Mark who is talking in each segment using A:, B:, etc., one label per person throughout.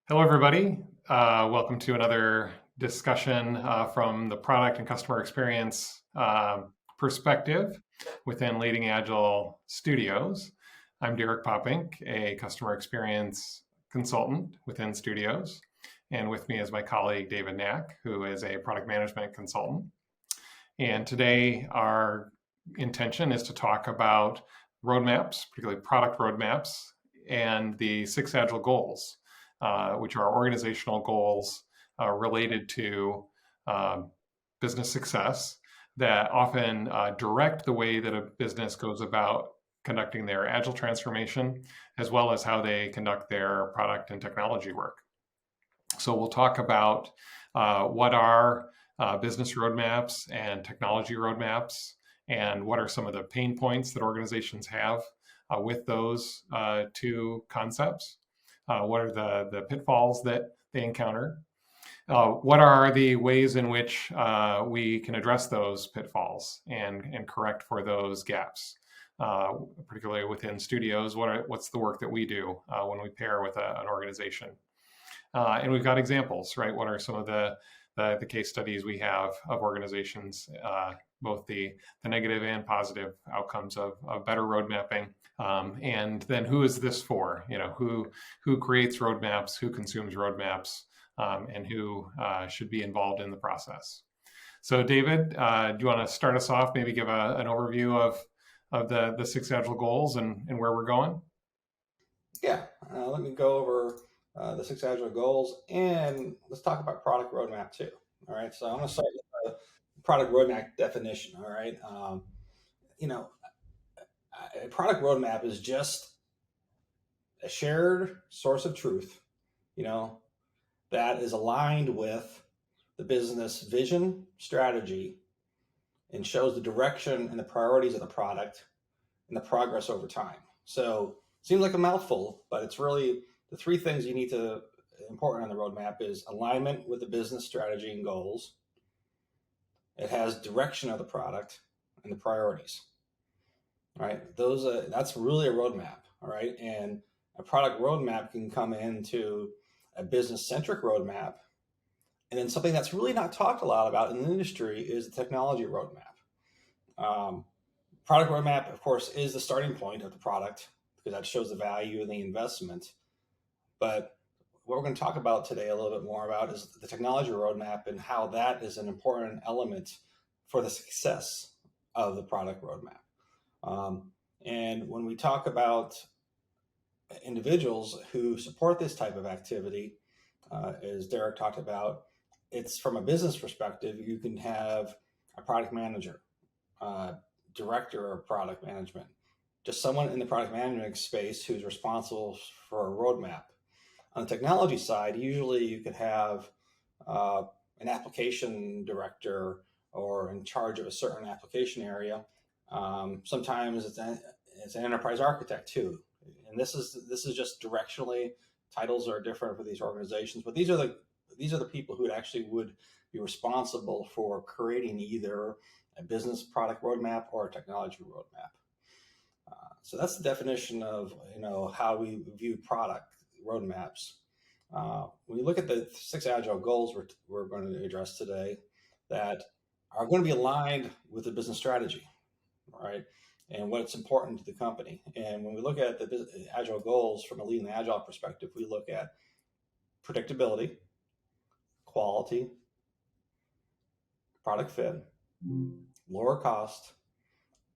A: Hello, everybody. Welcome to another discussion from the product and customer experience perspective within Leading Agile Studios. I'm Derek Poppink, a customer experience consultant within Studios. And with me is my colleague, David Knack, who is a product management consultant. And today, our intention is to talk about roadmaps, particularly product roadmaps, and the 6 Agile goals, which are organizational goals related to uh, business success that often direct the way that a business goes about conducting their agile transformation, as well as how they conduct their product and technology work. So we'll talk about what are business roadmaps and technology roadmaps, and what are some of the pain points that organizations have with those two concepts. What are the pitfalls that they encounter? What are the ways in which we can address those pitfalls and correct for those gaps? Particularly within studios, what's the work that we do when we pair with an organization? And we've got examples, right? What are some of the case studies we have of organizations, both the negative and positive outcomes of better road mapping? And then who is this for? Who creates roadmaps, who consumes roadmaps, and who should be involved in the process. So David, do you want to start us off, maybe give an overview of the 6 Agile goals and where we're going?
B: Yeah, let me go over the 6 Agile goals, and let's talk about product roadmap too. All right, so I'm going to start with the product roadmap definition. All right, you know, a product roadmap is just a shared source of truth, you know, that is aligned with the business vision, strategy, and shows the direction and the priorities of the product and the progress over time. So it seems like a mouthful, but it's really the three things you need to important on the roadmap is alignment with the business strategy and goals. It has direction of the product and the priorities. All right, that's really a roadmap. All right, and a product roadmap can come into a business centric roadmap, and then something that's really not talked a lot about in the industry is the technology roadmap. Um, Product roadmap, of course, is the starting point of the product because that shows the value and the investment. But what we're going to talk about today a little bit more about is the technology roadmap and how that is an important element for the success of the product roadmap. And when we talk about individuals who support this type of activity, as Derek talked about, it's from a business perspective, you can have a product manager, director of product management, just someone in the product management space who's responsible for a roadmap. On the technology side, usually you could have an application director or in charge of a certain application area. Sometimes it's an enterprise architect too, and this is just directionally. Titles are different for these organizations, but these are the people who actually would be responsible for creating either a business product roadmap or a technology roadmap. So that's the definition of how we view product roadmaps. When you look at the 6 Agile goals we're going to address today, that are going to be aligned with the business strategy, right? And what's important to the company. And when we look at the Agile goals from a leading Agile perspective, we look at predictability, quality, product fit, lower cost,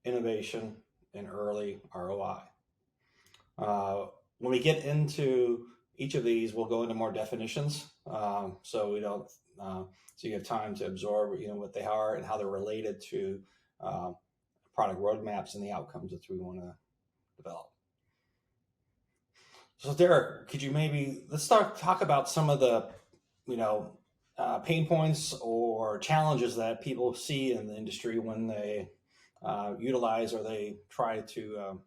B: innovation, and early ROI. When we get into each of these, we'll go into more definitions, so we don't. So you have time to absorb, what they are and how they're related to product roadmaps and the outcomes that we want to develop. So, Derek, could you let's talk about some of the, pain points or challenges that people see in the industry when they utilize or they try to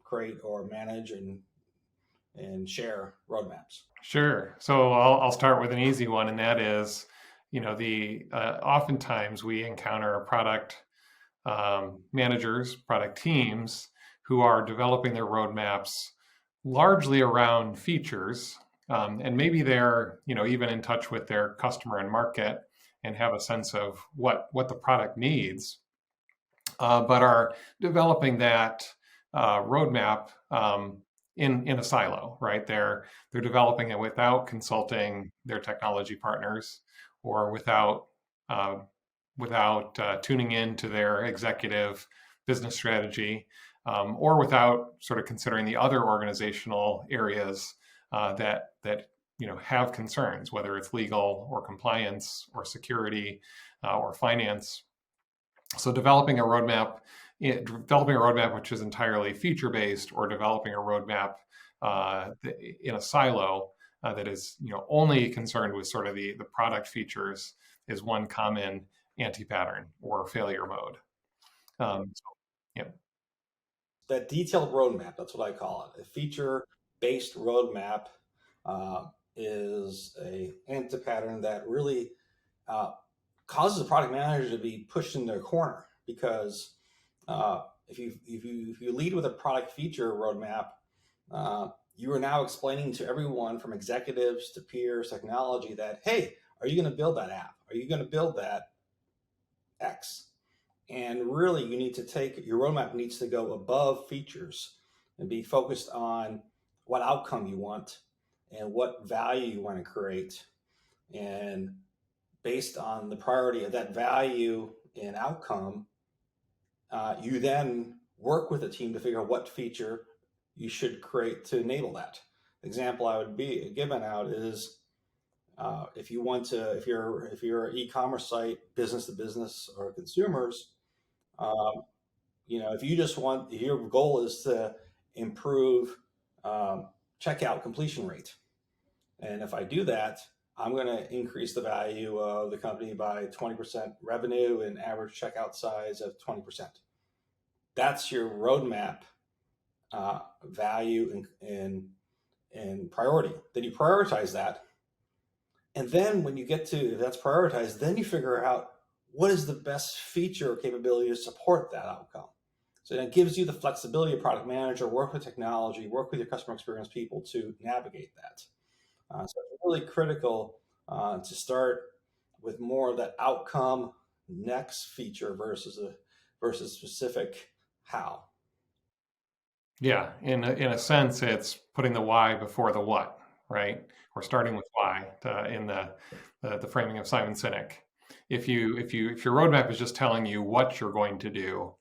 B: create or manage and share roadmaps.
A: Sure. So I'll start with an easy one, and that is, the oftentimes we encounter product managers, product teams who are developing their roadmaps largely around features and maybe they're even in touch with their customer and market and have a sense of what the product needs, but are developing that roadmap in a silo, right? They're developing it without consulting their technology partners, or uh, without tuning in to their executive business strategy, or without sort of considering the other organizational areas that have concerns, whether it's legal or compliance or security or finance. So developing a roadmap which is entirely feature based, or developing a roadmap in a silo that is only concerned with sort of the product features, is one common anti-pattern or failure mode. So, yeah.
B: That detailed roadmap, that's what I call it. A feature-based roadmap is a anti-pattern that really uh, causes a product manager to be pushed in their corner, because if you lead with a product feature roadmap, you are now explaining to everyone from executives to peers, technology, that, hey, are you going to build that app? Are you going to build that X? And really, you need to take your roadmap needs to go above features and be focused on what outcome you want and what value you want to create. And based on the priority of that value and outcome, you then work with a team to figure out what feature you should create to enable that. Example I would be given out is, if you want to, if you're an e-commerce site, business to business or consumers, um, if you just want, your goal is to improve checkout completion rate, and if I do that, I'm going to increase the value of the company by 20% revenue and average checkout size of 20%. That's your roadmap value and priority. Then you prioritize that. And then when you get to, if that's prioritized, then you figure out what is the best feature or capability to support that outcome. So that gives you the flexibility of product manager, work with technology, work with your customer experience people to navigate that. So it's really critical to start with more of that outcome next feature versus specific how.
A: Yeah, in a sense, it's putting the why before the what, right? We're starting with why in the framing of Simon Sinek. If your roadmap is just telling you what you're going to do,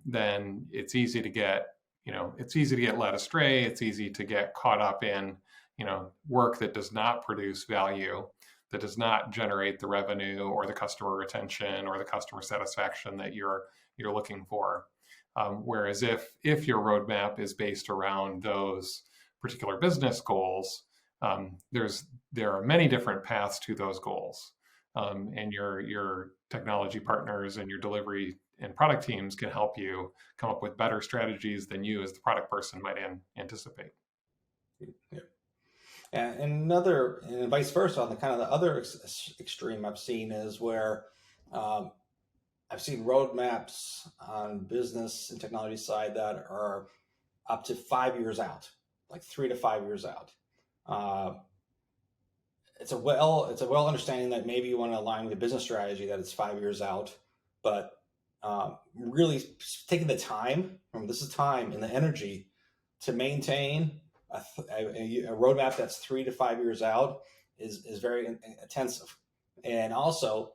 A: then it's easy to get led astray. It's easy to get caught up in work that does not produce value, that does not generate the revenue or the customer retention or the customer satisfaction that you're looking for. Whereas if your roadmap is based around those particular business goals, there are many different paths to those goals, and your technology partners and your delivery and product teams can help you come up with better strategies than you as the product person might anticipate.
B: Yeah. And vice versa, on the kind of the other extreme I've seen is where um, I've seen roadmaps on business and technology side that are up to 5 years out, like 3 to 5 years out. Uh, it's a well understanding that maybe you want to align with a business strategy that it's 5 years out, but really taking the time, remember this is time and the energy to maintain a roadmap that's 3 to 5 years out is very intensive, and also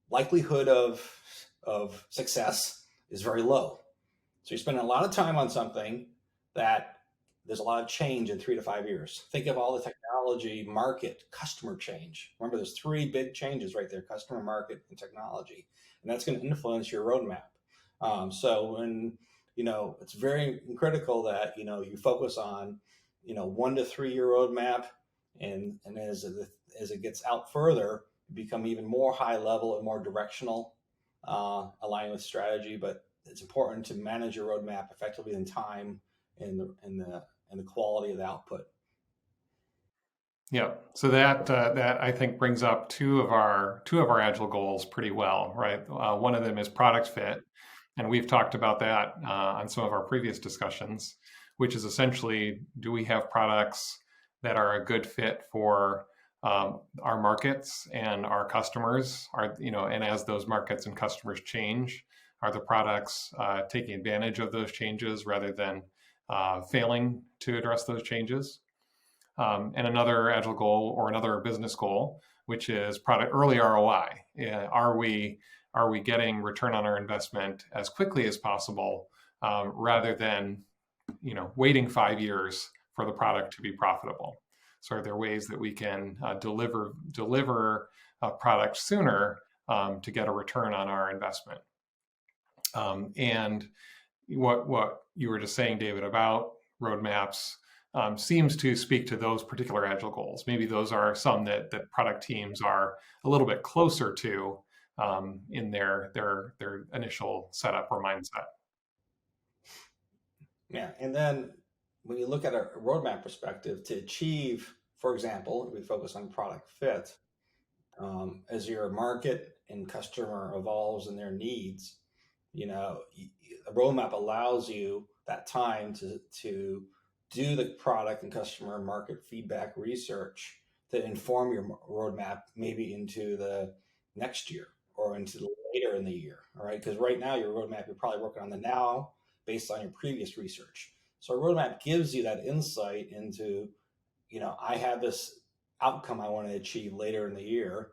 B: likelihood of success is very low. So you're spending a lot of time on something that there's a lot of change in 3 to 5 years. Think of all the technology, market, customer change. Remember, there's three big changes right there: customer, market, and technology, and that's going to influence your roadmap. So when it's very critical that you focus on 1 to 3 year roadmap, and as it gets out further, become even more high level and more directional, aligning with strategy. But it's important to manage your roadmap effectively in time and the quality of the output.
A: Yeah, so that I think brings up two of our agile goals pretty well, right? One of them is product fit, and we've talked about that on some of our previous discussions, which is essentially, do we have products that are a good fit for our markets and our customers. And as those markets and customers change, are the products taking advantage of those changes rather than failing to address those changes? And another agile goal or another business goal, which is product early ROI. Are we getting return on our investment as quickly as possible, rather than waiting 5 years for the product to be profitable? So are there ways that we can deliver a product sooner to get a return on our investment? And what you were just saying, David, about roadmaps seems to speak to those particular agile goals. Maybe those are some that product teams are a little bit closer to in their initial setup or mindset.
B: Yeah, and then when you look at a roadmap perspective to achieve, for example, we focus on product fit, as your market and customer evolves in their needs, a roadmap allows you that time to do the product and customer market feedback research to inform your roadmap maybe into the next year or into later in the year. All right, because right now your roadmap, you're probably working on the now based on your previous research. So a roadmap gives you that insight into, I have this outcome I want to achieve later in the year.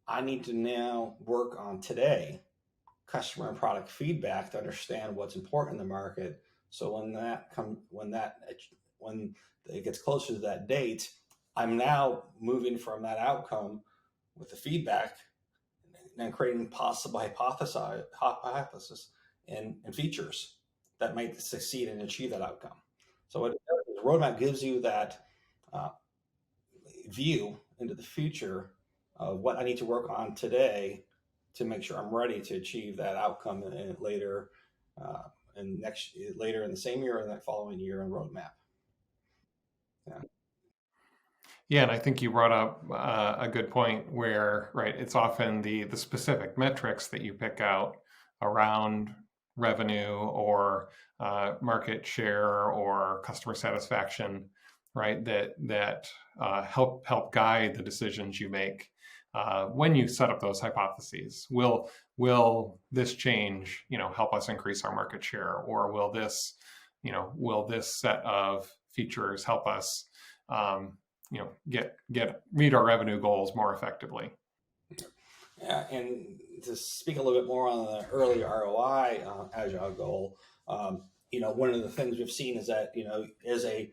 B: I need to now work on today customer and product feedback to understand what's important in the market. So when it gets closer to that date, I'm now moving from that outcome with the feedback and creating possible hypothesis and features that might succeed and achieve that outcome. So what the roadmap gives you that view into the future of what I need to work on today to make sure I'm ready to achieve that outcome later later in the same year and that following year in roadmap. Yeah.
A: Yeah, and I think you brought up a good point where, right, it's often the specific metrics that you pick out around revenue or market share or customer satisfaction, right, that help guide the decisions you make when you set up those hypotheses. Will this change, help us increase our market share, or will this set of features help us meet our revenue goals more effectively?
B: Yeah, and to speak a little bit more on the early ROI agile goal, one of the things we've seen is that as a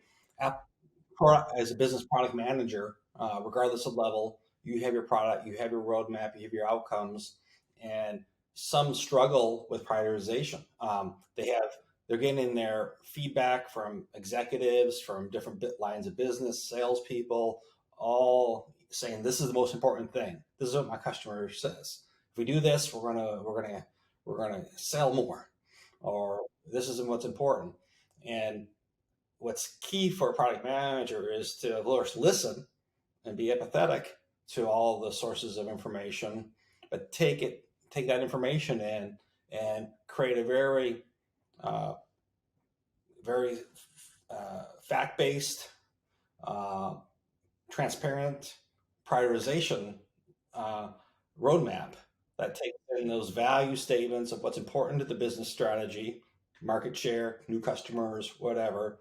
B: business product manager, regardless of level, you have your product, you have your roadmap, you have your outcomes, and some struggle with prioritization. They're getting their feedback from executives, from different lines of business, salespeople, all saying this is the most important thing. This is what my customer says. If we do this, we're gonna sell more, or this isn't what's important. And what's key for a product manager is to, of course, listen and be empathetic to all the sources of information, but take that information in and create a very fact-based, transparent prioritization roadmap that takes in those value statements of what's important to the business strategy, market share, new customers, whatever,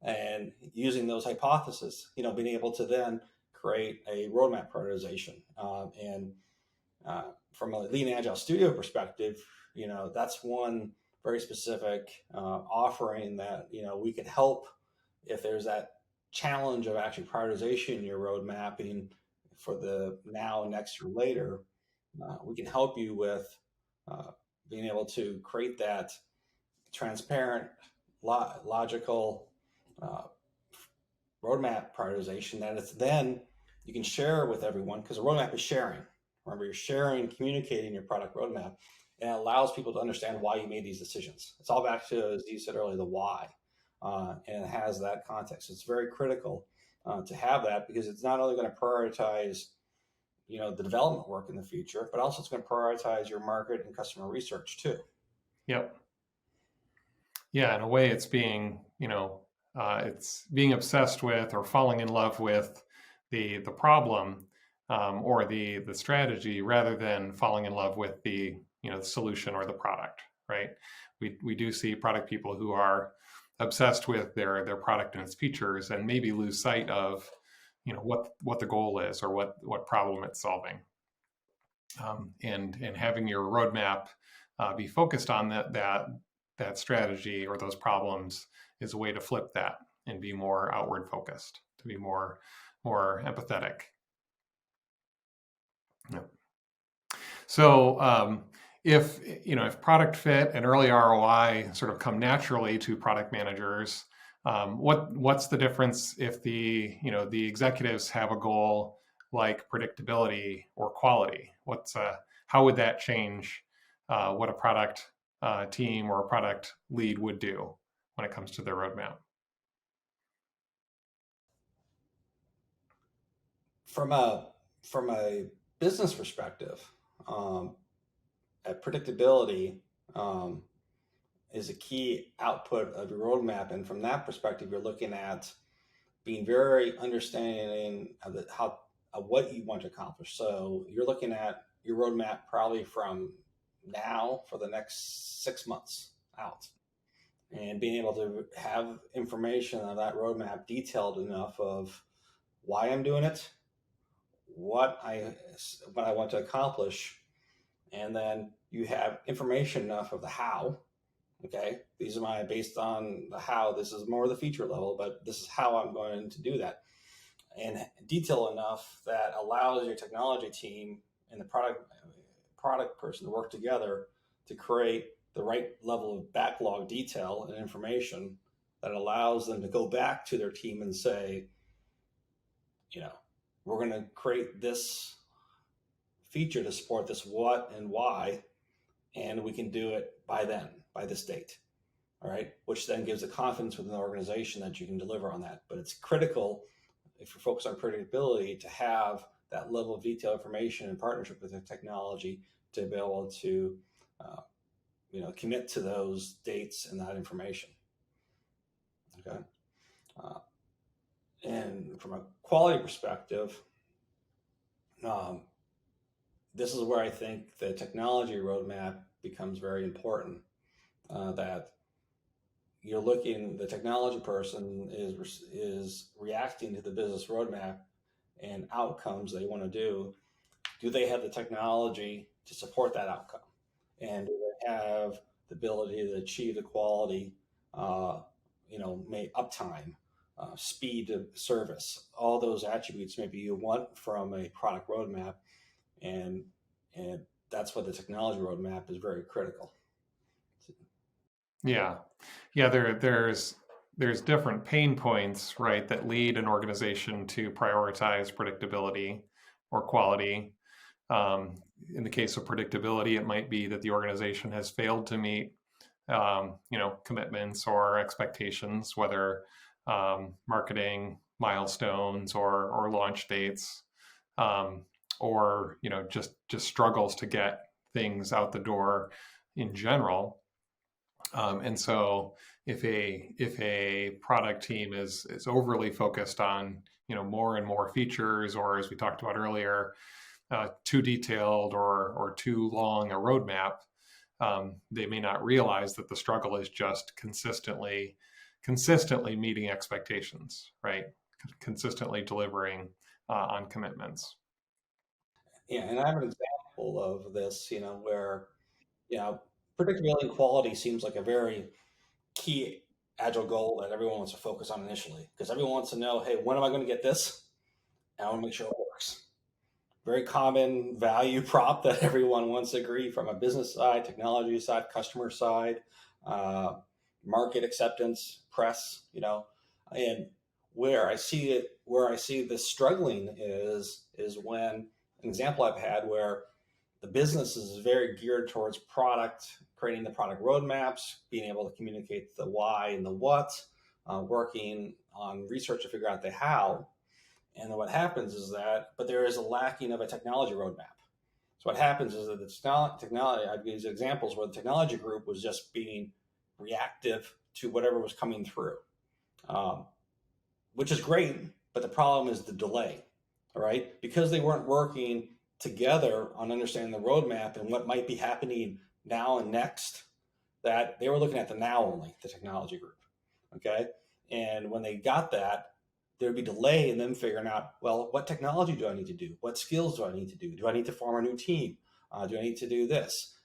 B: and using those hypotheses, being able to then create a roadmap prioritization. And from a Lean Agile Studio perspective, that's one very specific offering that we could help if there's that challenge of actually prioritization in your road mapping for the now, next, or later. We can help you with being able to create that transparent, logical roadmap prioritization that it's then you can share with everyone, because a roadmap is sharing. Remember, you're sharing, communicating your product roadmap, and it allows people to understand why you made these decisions. It's all back to, as you said earlier, the why, and it has that context. It's very critical to have that, because it's not only going to prioritize, the development work in the future, but also it's going to prioritize your market and customer research too.
A: Yep. Yeah, in a way, it's being, it's being obsessed with or falling in love with the problem or the strategy rather than falling in love with the the solution or the product, right? We do see product people who are obsessed with their product and its features and maybe lose sight of what the goal is or what problem it's solving. And having your roadmap be focused on that strategy or those problems is a way to flip that and be more outward focused, to be more empathetic. Yeah. So if product fit and early ROI sort of come naturally to product managers, what's the difference if the executives have a goal like predictability or quality? How would that change what a product team or a product lead would do when it comes to their roadmap?
B: From a business perspective, predictability is a key output of your roadmap, and from that perspective, you're looking at being very understanding of what you want to accomplish. So you're looking at your roadmap probably from now for the next 6 months out, and being able to have information on that roadmap detailed enough of why I'm doing it, what I want to accomplish, and then you have information enough of the how. Okay, these are based on the how. This is more the feature level, but this is how I'm going to do that, and detail enough that allows your technology team and the product person to work together to create the right level of backlog detail and information that allows them to go back to their team and say, we're going to create this feature to support this what and why, and we can do it by this date. All right, which then gives the confidence within the organization that you can deliver on that. But it's critical, if you're focused on predictability, to have that level of detailed information in partnership with the technology to be able to commit to those dates and that information. Okay. And from a quality perspective, this is where I think the technology roadmap becomes very important. That the technology person is reacting to the business roadmap and outcomes they want to do. Do they have the technology to support that outcome? And do they have the ability to achieve the quality, uptime, speed of service, all those attributes maybe you want from a product roadmap, and that's why the technology roadmap is very critical.
A: Yeah. There's different pain points, right, that lead an organization to prioritize predictability or quality. In the case of predictability, it might be that the organization has failed to meet, commitments or expectations, whether marketing milestones or launch dates, or just struggles to get things out the door in general. And so if a product team is overly focused on more and more features, or as we talked about earlier, too detailed or too long a roadmap, they may not realize that the struggle is just consistently meeting expectations, right? Consistently delivering on commitments.
B: Yeah, and I have an example of this, where predictability and quality seems like a very key agile goal that everyone wants to focus on initially, because everyone wants to know, hey, when am I going to get this? And I want to make sure it works. Very common value prop that everyone wants to agree from a business side, technology side, customer side, market acceptance, press, and where I see this struggling is when an example I've had where the business is very geared towards product, creating the product roadmaps, being able to communicate the why and the what, working on research to figure out the how. And then what happens is but there is a lacking of a technology roadmap. So what happens is that the technology, I've used examples where the technology group was just being reactive to whatever was coming through. um, which is great. But the problem is the delay, all right? Because they weren't working together on understanding the roadmap and what might be happening now and next, that they were looking at the now only, the technology group, okay? And when they got that, there'd be delay in them figuring out, well, what technology do I need to do? What skills do I need to do? Do I need to form a new team? Do I need to do this?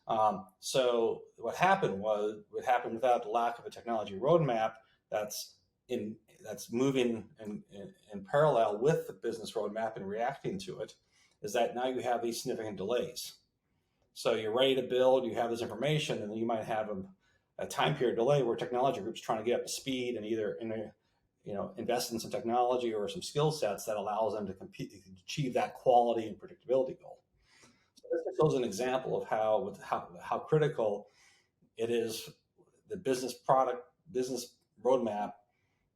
B: So what happened without the lack of a technology roadmap that's in that's moving in parallel with the business roadmap and reacting to it, is that now you have these significant delays. So you're ready to build, you have this information, and then you might have a time period delay where technology groups trying to get up to speed and either invest in some technology or some skill sets that allows them to compete, achieve that quality and predictability goal. So this shows an example of how critical it is. The business roadmap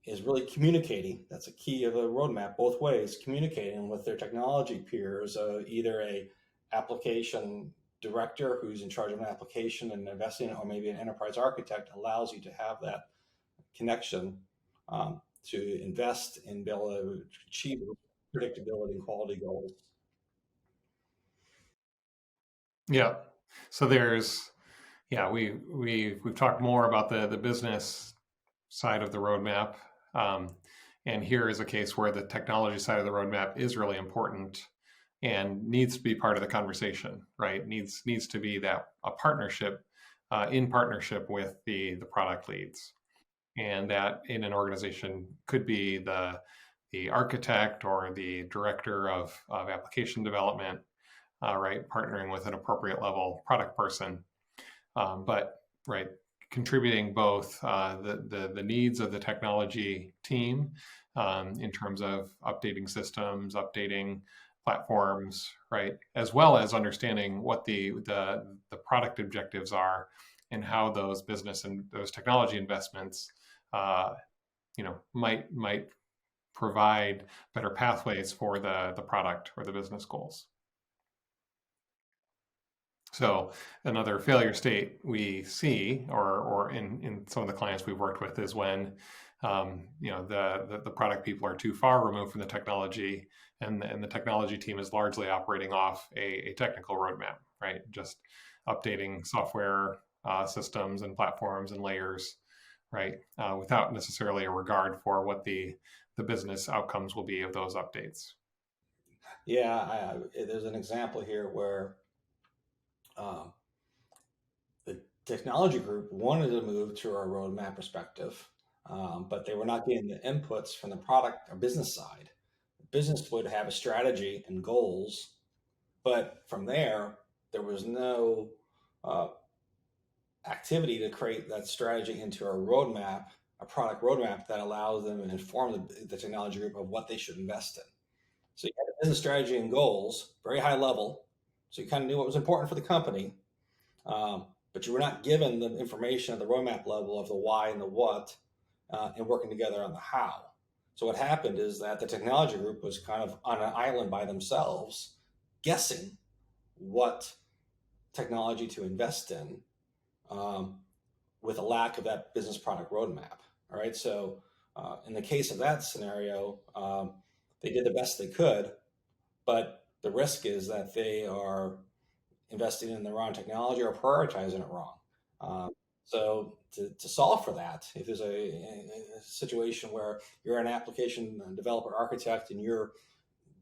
B: is really communicating. That's a key of the roadmap, both ways, communicating with their technology peers, either a application director who's in charge of an application and investing, or maybe an enterprise architect, allows you to have that connection, to invest and be able to achieve predictability and quality goals.
A: Yeah. So there's, yeah, we've talked more about the business side of the roadmap, and here is a case where the technology side of the roadmap is really important and needs to be part of the conversation, right? Needs to be that a partnership, in partnership with the product leads, and that in an organization could be the architect or the director of application development, right, partnering with an appropriate level product person, but right, contributing both the needs of the technology team, in terms of updating systems, updating platforms, right, as well as understanding what the product objectives are and how those business and those technology investments, might provide better pathways for the product or the business goals. So another failure state we see, or in some of the clients we've worked with, is when the product people are too far removed from the technology, and the technology team is largely operating off a technical roadmap, right? Just updating software systems and platforms and layers, right? Without necessarily a regard for what the business outcomes will be of those updates.
B: Yeah, there's an example here where um, the technology group wanted to move to our roadmap perspective, but they were not getting the inputs from the product or business side. The business would have a strategy and goals, but from there was no uh, activity to create that strategy into a roadmap, a product roadmap that allows them and inform the technology group of what they should invest in. So you had a business strategy and goals, very high level. So you kind of knew what was important for the company, but you were not given the information at the roadmap level of the why and the what, and working together on the how. So what happened is that the technology group was kind of on an island by themselves, guessing what technology to invest in, um, with a lack of that business product roadmap. All right. So in the case of that scenario, they did the best they could, but the risk is that they are investing in the wrong technology or prioritizing it wrong. Um, so to solve for that, if there's a situation where you're an application developer architect and you're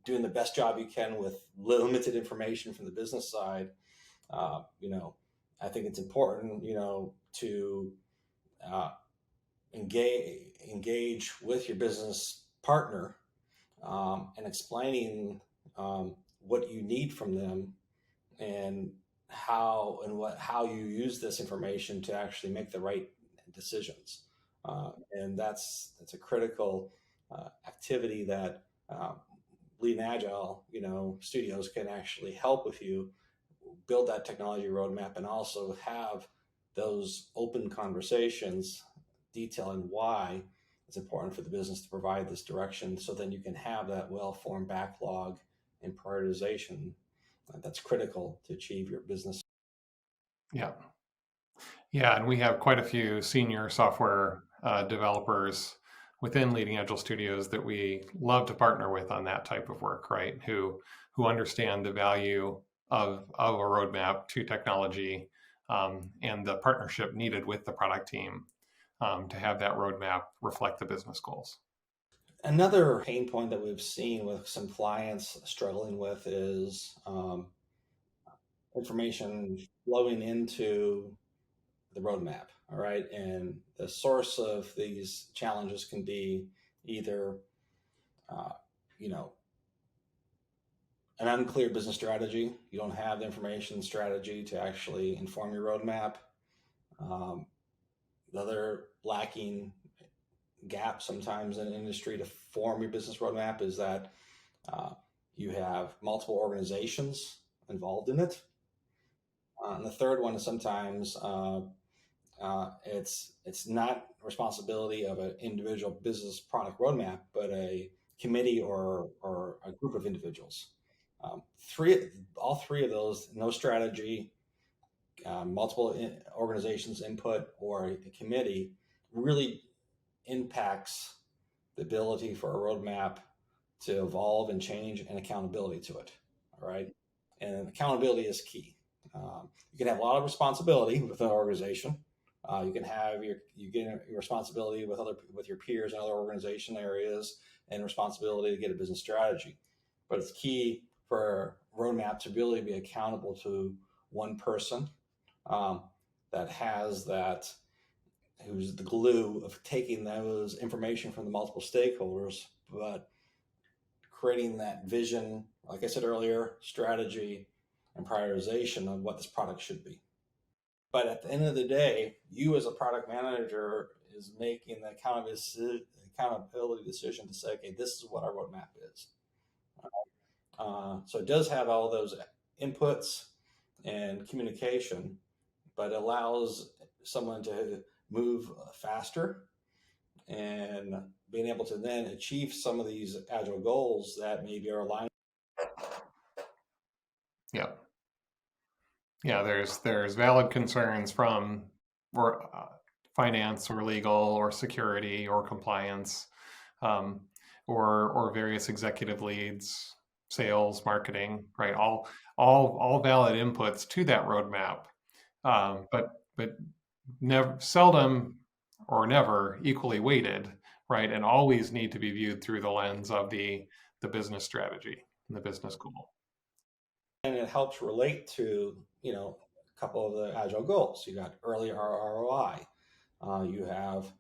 B: doing the best job you can with limited information from the business side, uh, you know, I think it's important, to uh, engage with your business partner, and explaining, what you need from them, and how you use this information to actually make the right decisions. And that's a critical activity that Lead and Agile, studios can actually help with you build that technology roadmap and also have those open conversations detailing why it's important for the business to provide this direction, so then you can have that well-formed backlog and prioritization that's critical to achieve your business.
A: Yeah. Yeah, and we have quite a few senior software developers within Leading Agile Studios that we love to partner with on that type of work, right? Who understand the value of a roadmap to technology, and the partnership needed with the product team, to have that roadmap reflect the business goals.
B: Another pain point that we've seen with some clients struggling with is information flowing into the roadmap. All right. And the source of these challenges can be either, uh, you know, an unclear business strategy. You don't have the information strategy to actually inform your roadmap. Um, the other lacking gap sometimes in industry to form your business roadmap is that uh, you have multiple organizations involved in it. And the third one is sometimes it's not responsibility of an individual business product roadmap, but a committee or a group of individuals. All three of those, no strategy, organizations input, or a committee, really impacts the ability for a roadmap to evolve and change, and accountability to it. All right, and accountability is key. You can have a lot of responsibility with an organization. You can have you get your responsibility with your peers in other organization areas, and responsibility to get a business strategy. But it's key for a roadmap to really be accountable to one person, um, that has that who's the glue of taking those information from the multiple stakeholders, but creating that vision, like I said earlier, strategy and prioritization of what this product should be. But at the end of the day, you as a product manager is making the accountability decision to say, okay, this is what our roadmap is. So it does have all those inputs and communication, but it allows someone to move faster and being able to then achieve some of these agile goals that maybe are aligned.
A: Yeah. Yeah, there's valid concerns from finance or legal or security or compliance, um, or various executive leads, sales, marketing, right? All valid inputs to that roadmap, but never, seldom or never equally weighted, right? And always need to be viewed through the lens of the business strategy and the business goal.
B: And it helps relate to, a couple of the agile goals. You got early ROI. You have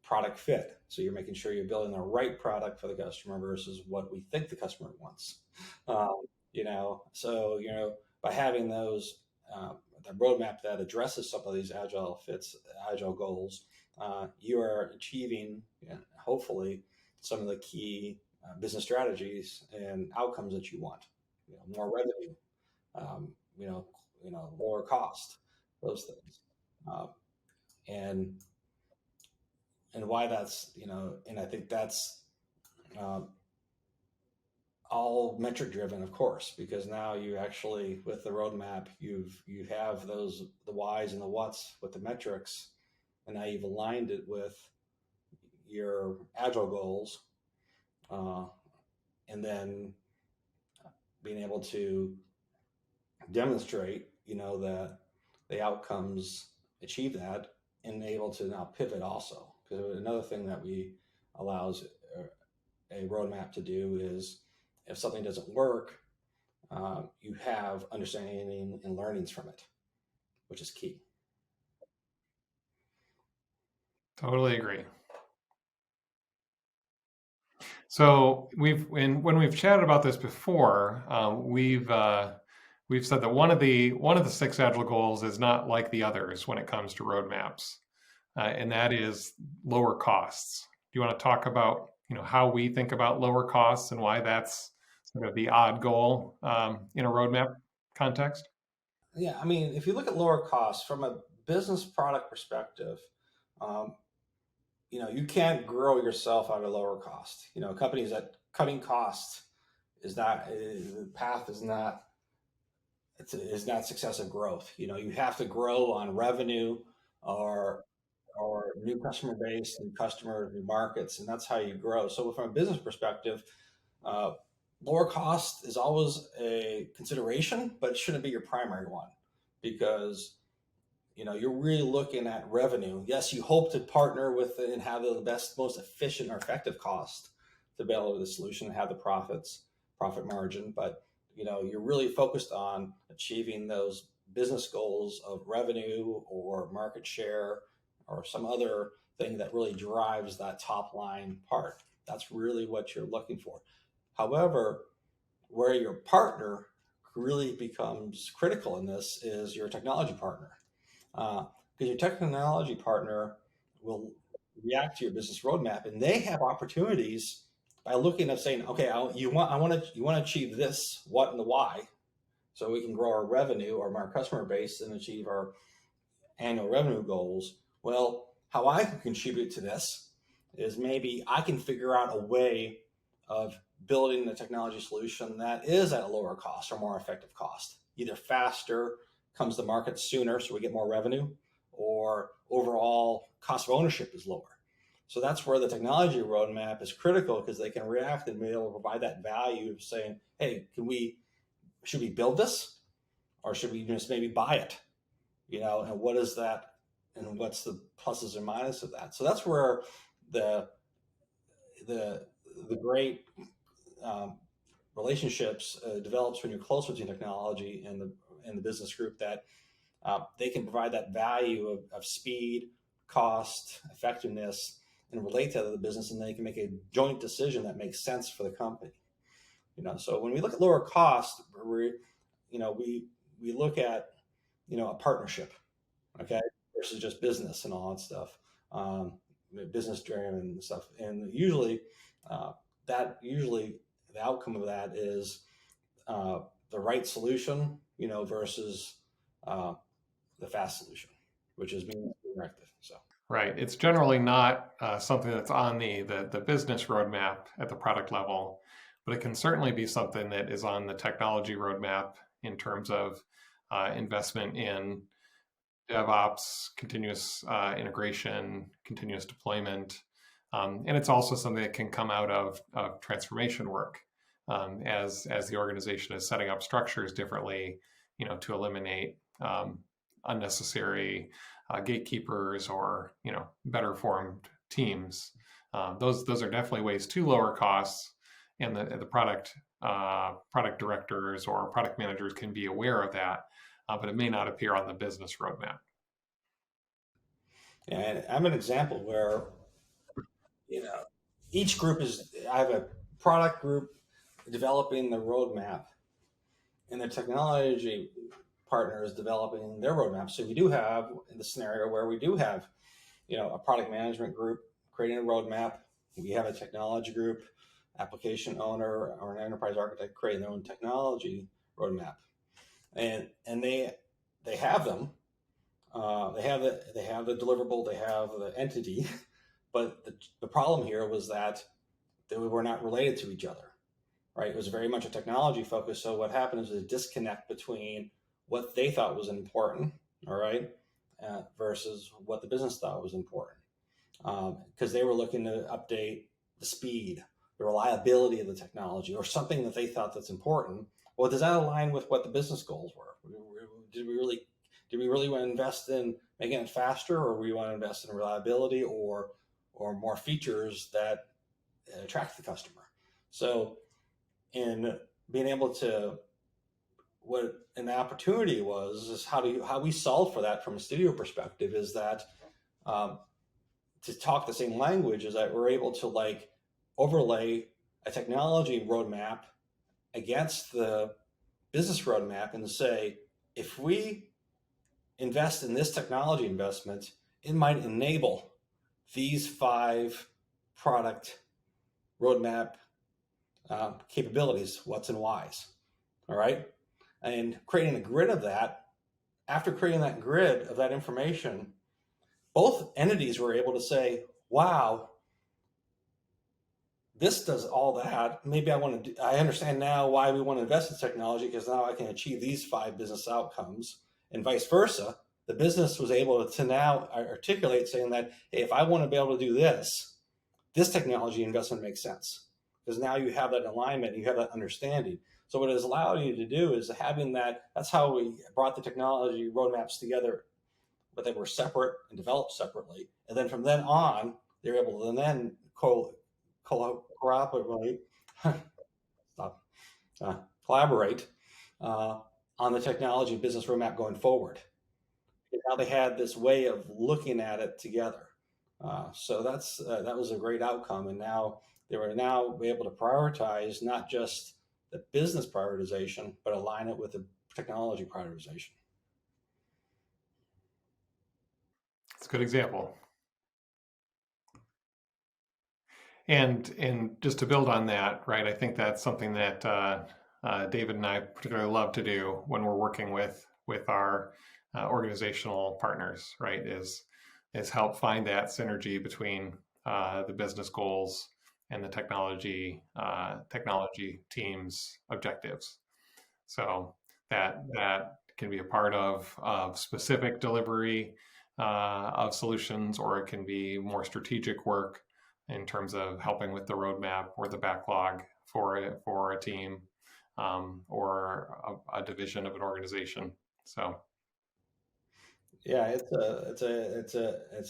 B: product fit. So you're making sure you're building the right product for the customer versus what we think the customer wants. So by having those the roadmap that addresses some of these agile goals, you are achieving, hopefully, some of the key business strategies and outcomes that you want. More revenue, um, lower cost, those things, uh, and why that's and I think that's um, all metric driven, of course, because now you actually, with the roadmap, you have the whys and the whats with the metrics, and now you've aligned it with your agile goals, uh, and then being able to demonstrate, that the outcomes achieve that, and able to now pivot also. Because another thing that we allows a roadmap to do is, if something doesn't work, you have understanding and learnings from it, which is key.
A: Totally agree. So when we've chatted about this before, we've said that one of the six agile goals is not like the others when it comes to roadmaps, and that is lower costs. Do you want to talk about how we think about lower costs and why that's sort of the odd goal, in a roadmap context?
B: Yeah, I mean, if you look at lower costs from a business product perspective, um, you can't grow yourself out of lower cost. Companies that cutting costs the path is not successive growth. You have to grow on revenue or or new customer base, new customers, new markets, and that's how you grow. So from a business perspective, uh, lower cost is always a consideration, but it shouldn't be your primary one, because you're really looking at revenue. Yes, you hope to partner with and have the best, most efficient or effective cost to be able to the solution and have the profit margin, but you're really focused on achieving those business goals of revenue or market share or some other thing that really drives that top line part. That's really what you're looking for. However, where your partner really becomes critical in this is your technology partner, because your technology partner will react to your business roadmap, and they have opportunities by looking at saying, okay, you want to achieve this, what, and the why, so we can grow our revenue or our customer base and achieve our annual revenue goals. Well, how I can contribute to this is maybe I can figure out a way of building a technology solution that is at a lower cost or more effective cost. Either faster, comes to market sooner so we get more revenue, or overall cost of ownership is lower. So that's where the technology roadmap is critical, because they can react and be able to provide that value of saying, hey, should we build this, or should we just maybe buy it? And what is that, and what's the pluses and minuses of that? So that's where the great relationships develops when you're close with your technology and the business group, that they can provide that value of speed, cost, effectiveness, and relate to the business, and they can make a joint decision that makes sense for the company. So when we look at lower cost, we look at a partnership, okay, versus just business and all that stuff, business driven stuff, and usually the outcome of that is the right solution, versus the fast solution, which is being directed. So
A: Right. It's generally not something that's on the business roadmap at the product level, but it can certainly be something that is on the technology roadmap in terms of investment in DevOps, continuous integration, continuous deployment. And it's also something that can come out of transformation work, as the organization is setting up structures differently, to eliminate unnecessary gatekeepers or better formed teams. Those are definitely ways to lower costs, and the product directors or product managers can be aware of that, but it may not appear on the business roadmap.
B: And I'm an example where each group I have a product group developing the roadmap, and the technology partner is developing their roadmap. So we do have the scenario where we do have, a product management group creating a roadmap. We have a technology group, application owner, or an enterprise architect creating their own technology roadmap, and they have them. They have the deliverable, they have the entity, but the problem here was that they were not related to each other. Right? It was very much a technology focus. So what happened is a disconnect between what they thought was important, all right, versus what the business thought was important, because they were looking to update the speed, the reliability of the technology, or something that they thought that's important. Well, does that align with what the business goals were? Did we really want to invest in making it faster, or we want to invest in reliability or more features that attract the customer? So in being able to, what an opportunity is how we solve for that from a studio perspective, is that to talk the same language, is that we're able to overlay a technology roadmap against the business roadmap and say, if we invest in this technology investment, it might enable these 5 product roadmap capabilities, what's and whys, all right? And creating a grid of that, after creating that grid of that information, both entities were able to say, wow, this does all that. Maybe I understand now why we want to invest in technology, because now I can achieve these 5 business outcomes, and vice versa. the business was able to now articulate saying that, hey, if I want to be able to do this technology investment makes sense, because now you have that alignment, you have that understanding. So what it has allowed you to do is having that. That's how we brought the technology roadmaps together, but they were separate and developed separately. And then from then on, they're able to then collaborate, stop, collaborate on the technology business roadmap going forward. And now they had this way of looking at it together. So that was a great outcome, and now they were now able to prioritize not just the business prioritization, but align it with the technology prioritization.
A: It's a good example. And just to build on that, right? I think that's something that David and I particularly love to do when we're working with our organizational partners, right? Is help find that synergy between the business goals and the technology team's objectives. So that can be a part of specific delivery of solutions, or it can be more strategic work in terms of helping with the roadmap or the backlog for a team or a division of an organization. So
B: yeah, it's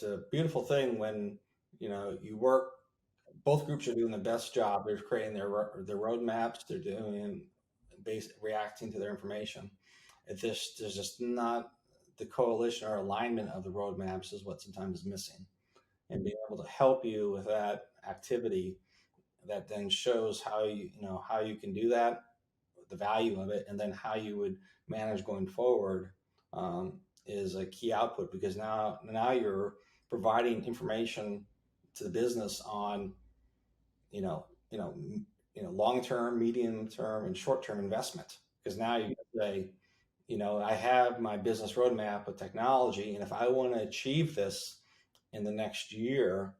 B: a beautiful thing when you work. Both groups are doing the best job. They're creating their roadmaps. They're doing reacting to their information. There's just not the coalition or alignment of the roadmaps is what sometimes is missing, and being able to help you with that activity that then shows how you can do that, the value of it, and then how you would manage going forward is a key output, because now you're providing information to the business on you know you know long term, medium term, and short term investment. Because now you say, I have my business roadmap with technology, and if I want to achieve this in the next year,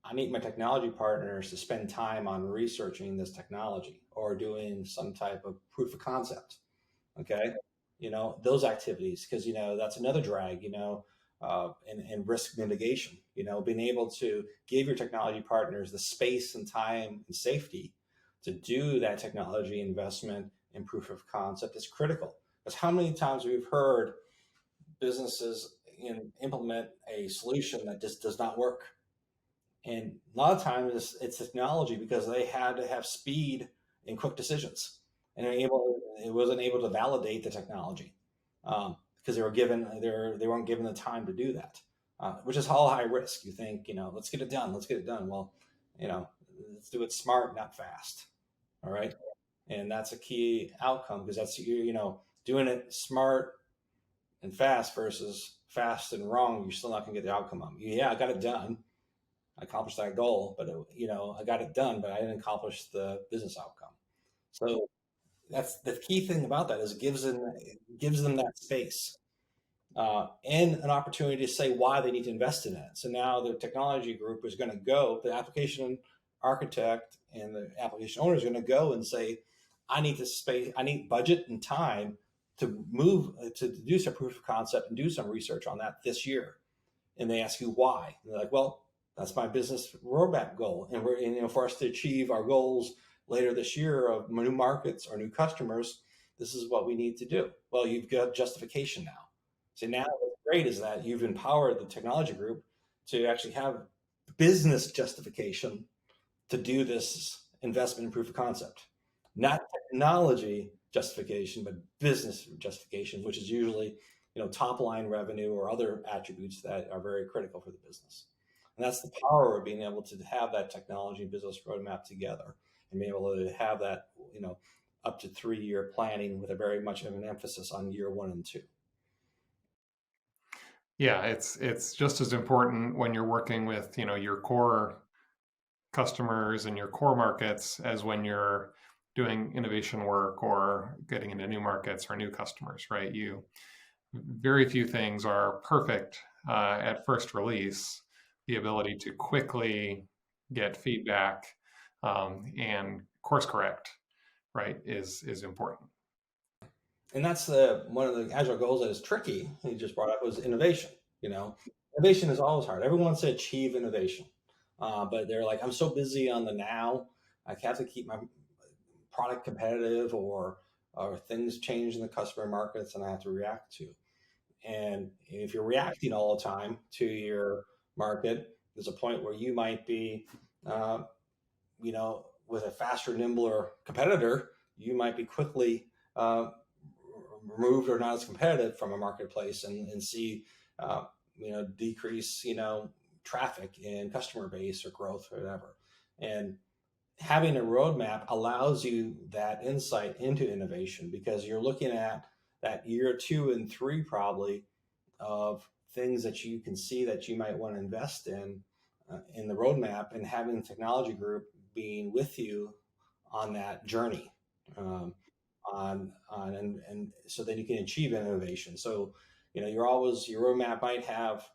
B: I need my technology partners to spend time on researching this technology or doing some type of proof of concept. Okay. Those activities, because, that's another drag, and risk mitigation, being able to give your technology partners the space and time and safety to do that technology investment and proof of concept is critical. Because how many times we've heard businesses implement a solution that just does not work, and a lot of times it's technology, because they had to have speed and quick decisions, and it wasn't able to validate the technology because they weren't given the time to do that, which is all high risk. You think, let's get it done, let's get it done. Well, let's do it smart, not fast. All right, and that's a key outcome, because that's doing it smart and fast versus fast and wrong. You're still not going to get the outcome of it. Yeah, I got it done. I accomplished that goal, but I got it done, but I didn't accomplish the business outcome. So that's the key thing about that, is it gives them that space and an opportunity to say why they need to invest in it. So now the technology group is going to go, the application architect and the application owner is going to go and say, I need this space, I need budget and time to move to do some proof of concept and do some research on that this year. And they ask you why. And they're like, well, that's my business roadmap goal. And for us to achieve our goals later this year of new markets or new customers, this is what we need to do. Well, you've got justification now. So now what's great is that you've empowered the technology group to actually have business justification to do this investment in proof of concept. Not technology justification, but business justification, which is usually top line revenue or other attributes that are very critical for the business. And that's the power of being able to have that technology business roadmap together and be able to have that, up to 3-year planning with a very much of an emphasis on year 1 and 2.
A: Yeah, it's just as important when you're working with, your core customers and your core markets as when you're doing innovation work or getting into new markets or new customers, right? Very few things are perfect at first release. The ability to quickly get feedback and course correct, right, is important.
B: And that's one of the agile goals that is tricky. You just brought up was innovation. You know, innovation is always hard. Everyone wants to achieve innovation, but they're like, I'm so busy on the now. I have to keep my product competitive, or things change in the customer markets, and I have to react to. And if you're reacting all the time to your market, there's a point where you might be, uh, with a faster, nimbler competitor, you might be quickly removed or not as competitive from a marketplace, and see, decrease, traffic in customer base or growth or whatever. And having a roadmap allows you that insight into innovation, because you're looking at that year 2 and 3 probably of things that you can see that you might want to invest in the roadmap, and having the technology group being with you on that journey, and so that you can achieve innovation. So, your roadmap might have,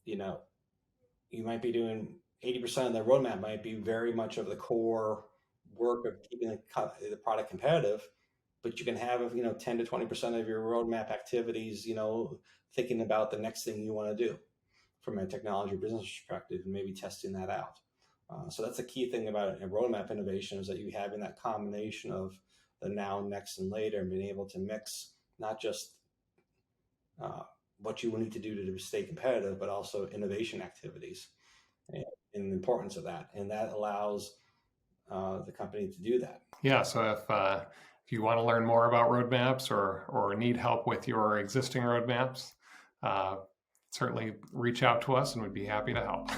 B: you know, you might be doing 80% of the roadmap might be very much of the core work of keeping the product competitive, but you can have, 10 to 20% of your roadmap activities, thinking about the next thing you want to do from a technology business perspective, and maybe testing that out. So that's the key thing about a roadmap innovation, is that you having that combination of the now, next, and later, and being able to mix not just uh, what you need to do to stay competitive, but also innovation activities, and the importance of that. And that allows the company to do that.
A: Yeah. So if you want to learn more about roadmaps, or need help with your existing roadmaps, certainly reach out to us, and we'd be happy to help.